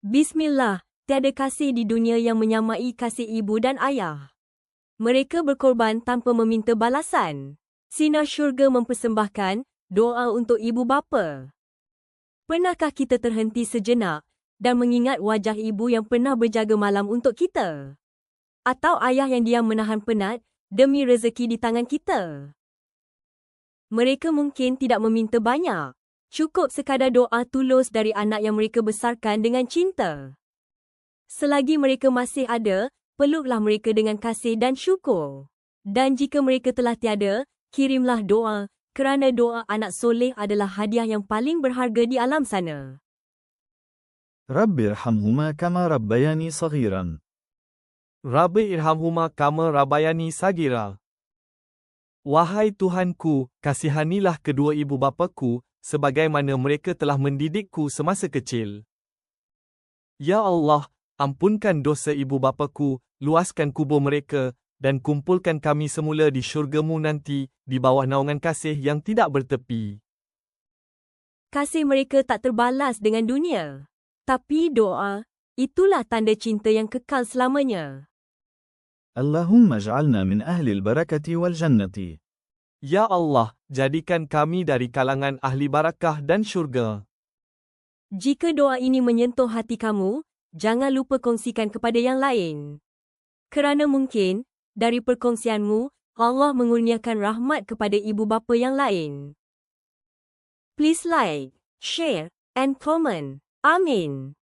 Bismillah, tiada kasih di dunia yang menyamai kasih ibu dan ayah. Mereka berkorban tanpa meminta balasan. Sinar syurga mempersembahkan doa untuk ibu bapa. Pernahkah kita terhenti sejenak dan mengingat wajah ibu yang pernah berjaga malam untuk kita? Atau ayah yang diam menahan penat demi rezeki di tangan kita? Mereka mungkin tidak meminta banyak. Cukup sekadar doa tulus dari anak yang mereka besarkan dengan cinta. Selagi mereka masih ada, peluklah mereka dengan kasih dan syukur. Dan jika mereka telah tiada, kirimlah doa, kerana doa anak soleh adalah hadiah yang paling berharga di alam sana. رب ارحمهما كما ربياني صغيرا. Rabbi irhamhuma kama rabayani sagira. Wahai Tuhanku, kasihanilah kedua ibu bapaku, sebagaimana mereka telah mendidikku semasa kecil. Ya Allah, ampunkan dosa ibu bapaku, luaskan kubur mereka, dan kumpulkan kami semula di syurga-Mu nanti, di bawah naungan kasih yang tidak bertepi. Kasih mereka tak terbalas dengan dunia. Tapi doa, itulah tanda cinta yang kekal selamanya. اللهم اجعلنا من أهل البركة والجنة. Ya Allah, jadikan kami dari kalangan ahli barakah dan syurga. Jika doa ini menyentuh hati kamu, jangan lupa kongsikan kepada yang lain. Kerana mungkin, dari perkongsianmu, Allah mengurniakan rahmat kepada ibu bapa yang lain. Please like, share, and comment. Amin.